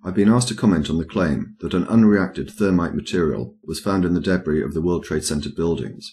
I've been asked to comment on the claim that an unreacted thermite material was found in the debris of the World Trade Center buildings.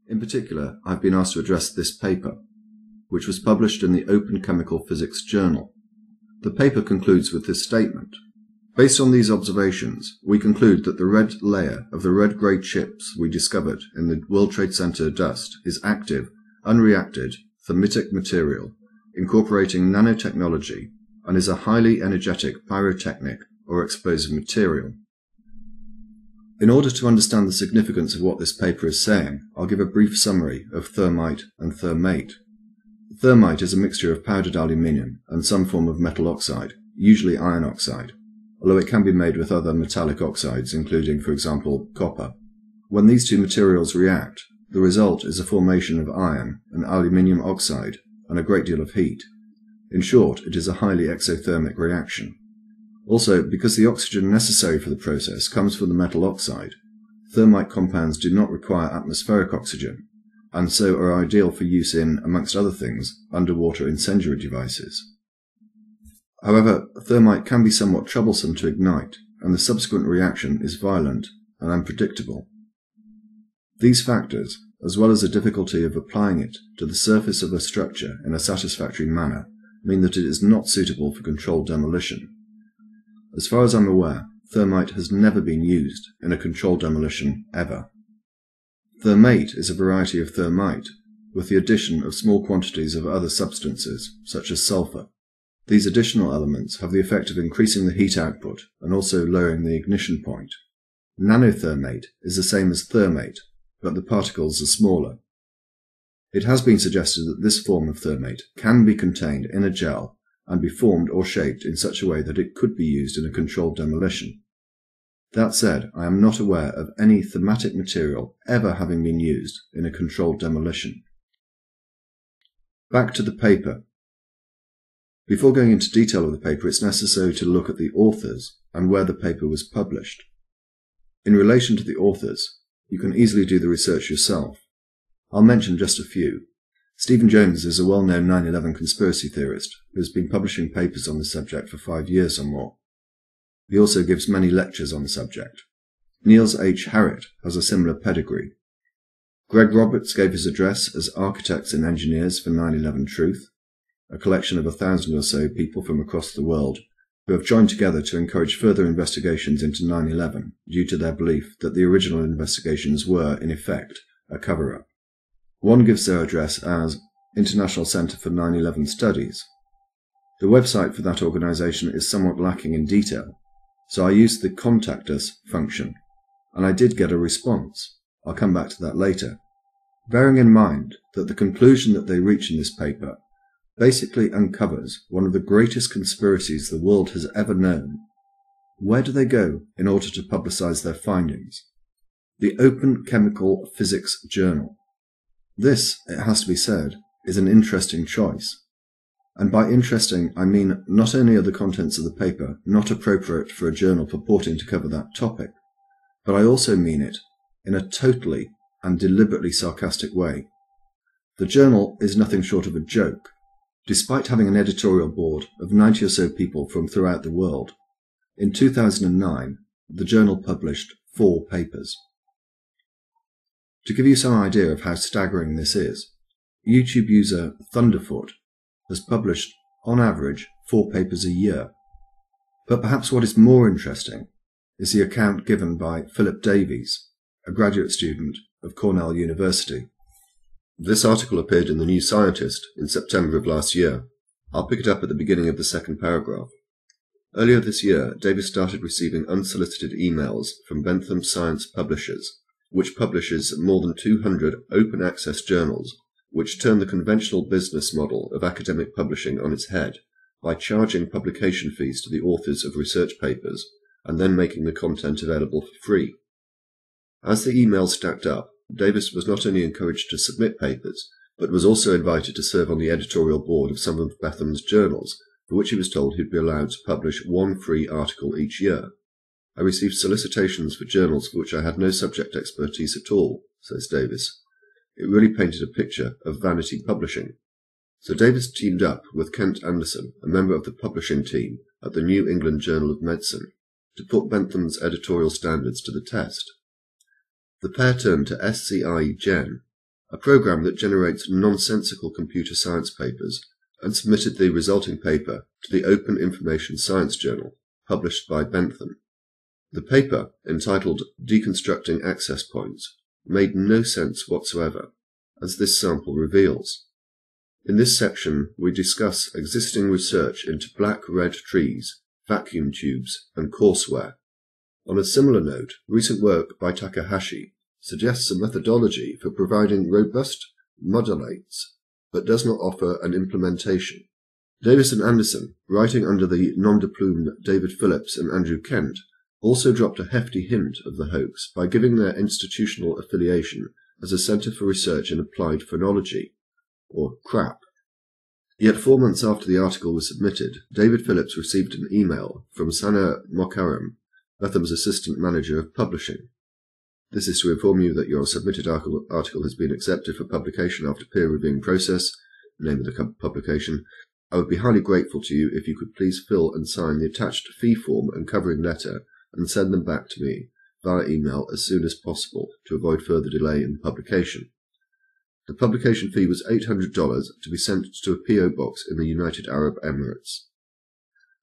In particular, I've been asked to address this paper, which was published in the Open Chemical Physics Journal. The paper concludes with this statement. Based on these observations, we conclude that the red layer of the red-grey chips we discovered in the World Trade Center dust is active, unreacted, thermitic material, incorporating nanotechnology, and is a highly energetic pyrotechnic or explosive material. In order to understand the significance of what this paper is saying, I'll give a brief summary of thermite and thermate. Thermite is a mixture of powdered aluminium and some form of metal oxide, usually iron oxide, although it can be made with other metallic oxides, including, for example, copper. When these two materials react, the result is a formation of iron and aluminium oxide and a great deal of heat. In short, it is a highly exothermic reaction. Also, because the oxygen necessary for the process comes from the metal oxide, thermite compounds do not require atmospheric oxygen, and so are ideal for use in, amongst other things, underwater incendiary devices. However, thermite can be somewhat troublesome to ignite, and the subsequent reaction is violent and unpredictable. These factors, as well as the difficulty of applying it to the surface of a structure in a satisfactory manner, mean that it is not suitable for controlled demolition. As far as I'm aware, thermite has never been used in a controlled demolition ever. Thermate is a variety of thermite, with the addition of small quantities of other substances, such as sulfur. These additional elements have the effect of increasing the heat output and also lowering the ignition point. Nanothermate is the same as thermate, but the particles are smaller. It has been suggested that this form of thermate can be contained in a gel and be formed or shaped in such a way that it could be used in a controlled demolition. That said, I am not aware of any thermatic material ever having been used in a controlled demolition. Back to the paper. Before going into detail of the paper, it's necessary to look at the authors and where the paper was published. In relation to the authors, you can easily do the research yourself. I'll mention just a few. Stephen Jones is a well-known 9/11 conspiracy theorist who has been publishing papers on the subject for 5 years or more. He also gives many lectures on the subject. Niels H. Harrit has a similar pedigree. Greg Roberts gave his address as Architects and Engineers for 9/11 Truth, a collection of 1,000 or so people from across the world who have joined together to encourage further investigations into 9/11 due to their belief that the original investigations were, in effect, a cover-up. One gives their address as International Center for 9/11 Studies. The website for that organization is somewhat lacking in detail, so I used the Contact Us function, and I did get a response. I'll come back to that later. Bearing in mind that the conclusion that they reach in this paper basically uncovers one of the greatest conspiracies the world has ever known, where do they go in order to publicize their findings? The Open Chemical Physics Journal. This, it has to be said, is an interesting choice. And by interesting, I mean not only are the contents of the paper not appropriate for a journal purporting to cover that topic, but I also mean it in a totally and deliberately sarcastic way. The journal is nothing short of a joke. Despite having an editorial board of 90 or so people from throughout the world, in 2009, the journal published 4 papers. To give you some idea of how staggering this is, YouTube user Thunderfoot has published, on average, 4 papers a year. But perhaps what is more interesting is the account given by Philip Davies, a graduate student of Cornell University. This article appeared in the New Scientist in September of last year. I'll pick it up at the beginning of the second paragraph. Earlier this year, Davies started receiving unsolicited emails from Bentham Science Publishers, which publishes more than 200 open-access journals, which turn the conventional business model of academic publishing on its head by charging publication fees to the authors of research papers and then making the content available for free. As the emails stacked up, Davies was not only encouraged to submit papers, but was also invited to serve on the editorial board of some of Bentham's journals, for which he was told he'd be allowed to publish 1 free article each year. I received solicitations for journals for which I had no subject expertise at all, says Davies. It really painted a picture of vanity publishing. So Davies teamed up with Kent Anderson, a member of the publishing team, at the New England Journal of Medicine to put Bentham's editorial standards to the test. The pair turned to SCI-Gen, a program that generates nonsensical computer science papers, and submitted the resulting paper to the Open Information Science Journal, published by Bentham. The paper, entitled Deconstructing Access Points, made no sense whatsoever, as this sample reveals. In this section, we discuss existing research into black-red trees, vacuum tubes, and courseware. On a similar note, recent work by Takahashi suggests a methodology for providing robust modulates, but does not offer an implementation. Davis and Anderson, writing under the nom de plume David Phillips and Andrew Kent, also dropped a hefty hint of the hoax by giving their institutional affiliation as a Centre for Research in Applied Phonology, or CRAP. Yet 4 months after the article was submitted, David Phillips received an email from Sana Mokharam, Bentham's assistant manager of publishing. This is to inform you that your submitted article has been accepted for publication after peer reviewing process, the name of the publication. I would be highly grateful to you if you could please fill and sign the attached fee form and covering letter and send them back to me via email as soon as possible to avoid further delay in publication. The publication fee was $800 to be sent to a P.O. box in the United Arab Emirates.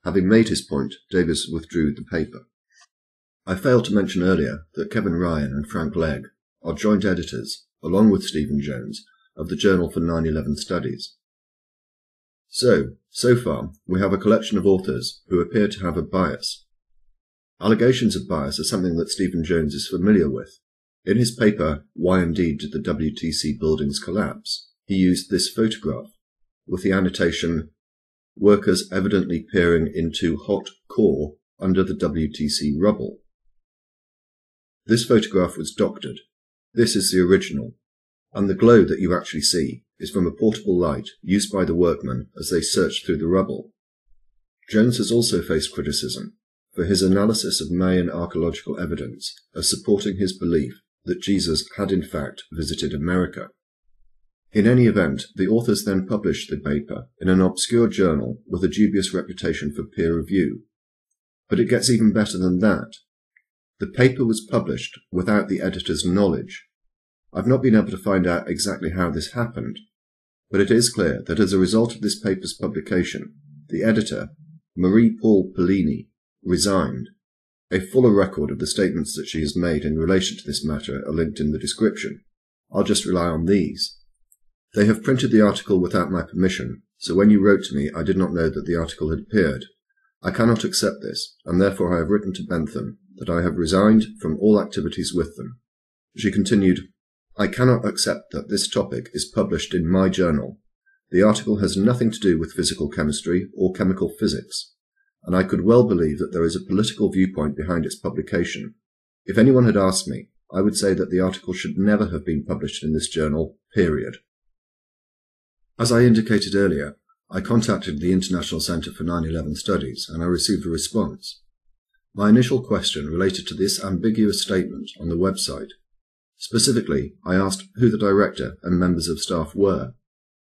Having made his point, Davis withdrew the paper. I failed to mention earlier that Kevin Ryan and Frank Legg are joint editors, along with Stephen Jones, of the Journal for 9/11 Studies. So far, we have a collection of authors who appear to have a bias. Allegations of bias are something that Stephen Jones is familiar with. In his paper, Why Indeed Did the WTC Buildings Collapse?, he used this photograph, with the annotation, workers evidently peering into hot core under the WTC rubble. This photograph was doctored. This is the original, and the glow that you actually see is from a portable light used by the workmen as they searched through the rubble. Jones has also faced criticism for his analysis of Mayan archaeological evidence as supporting his belief that Jesus had in fact visited America. In any event, the authors then published the paper in an obscure journal with a dubious reputation for peer review. But it gets even better than that. The paper was published without the editor's knowledge. I've not been able to find out exactly how this happened, but it is clear that as a result of this paper's publication, the editor, Marie-Paul Pellini, resigned. A fuller record of the statements that she has made in relation to this matter are linked in the description. I'll just rely on these. They have printed the article without my permission, so when you wrote to me I did not know that the article had appeared. I cannot accept this, and therefore I have written to Bentham that I have resigned from all activities with them. She continued, I cannot accept that this topic is published in my journal. The article has nothing to do with physical chemistry or chemical physics, and I could well believe that there is a political viewpoint behind its publication. If anyone had asked me, I would say that the article should never have been published in this journal, period. As I indicated earlier, I contacted the International Centre for 9/11 Studies and I received a response. My initial question related to this ambiguous statement on the website. Specifically, I asked who the director and members of staff were.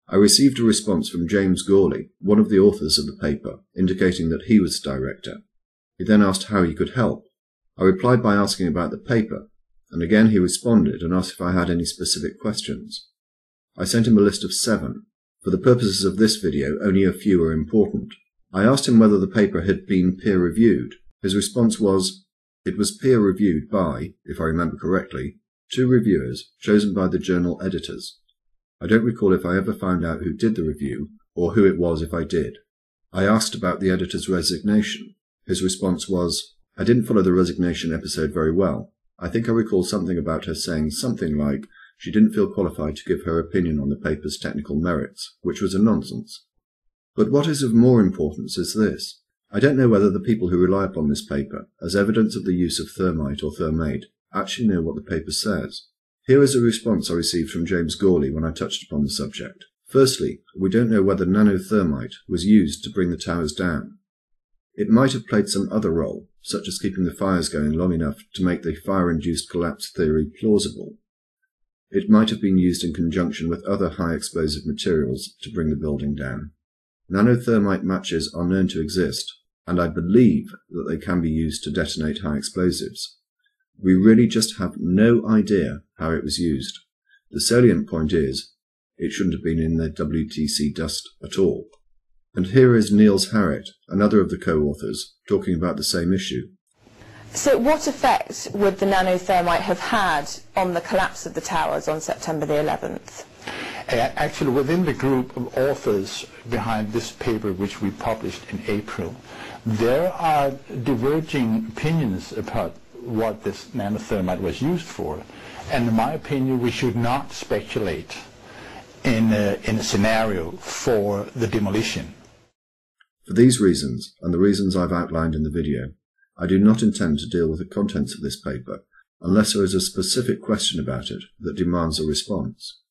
I received a response from James Gawley, one of the authors of the paper, indicating that he was director. He then asked how he could help. I replied by asking about the paper, and again he responded and asked if I had any specific questions. I sent him a list of 7. For the purposes of this video, only a few are important. I asked him whether the paper had been peer-reviewed. His response was, it was peer-reviewed by, if I remember correctly, 2 reviewers chosen by the journal editors. I don't recall if I ever found out who did the review, or who it was if I did. I asked about the editor's resignation. His response was, I didn't follow the resignation episode very well. I think I recall something about her saying something like she didn't feel qualified to give her opinion on the paper's technical merits, which was a nonsense. But what is of more importance is this. I don't know whether the people who rely upon this paper as evidence of the use of thermite or thermate actually know what the paper says. Here is a response I received from James Gawley when I touched upon the subject. Firstly, we don't know whether nanothermite was used to bring the towers down. It might have played some other role, such as keeping the fires going long enough to make the fire-induced collapse theory plausible. It might have been used in conjunction with other high-explosive materials to bring the building down. Nanothermite matches are known to exist, and I believe that they can be used to detonate high explosives. We really just have no idea how it was used. The salient point is, it shouldn't have been in the WTC dust at all. And here is Niels Harrit, another of the co-authors, talking about the same issue. So what effect would the nanothermite have had on the collapse of the towers on September the 11th? Actually, within the group of authors behind this paper, which we published in April, there are diverging opinions about what this nanothermite was used for. And in my opinion, we should not speculate in a scenario for the demolition. For these reasons, and the reasons I've outlined in the video, I do not intend to deal with the contents of this paper unless there is a specific question about it that demands a response.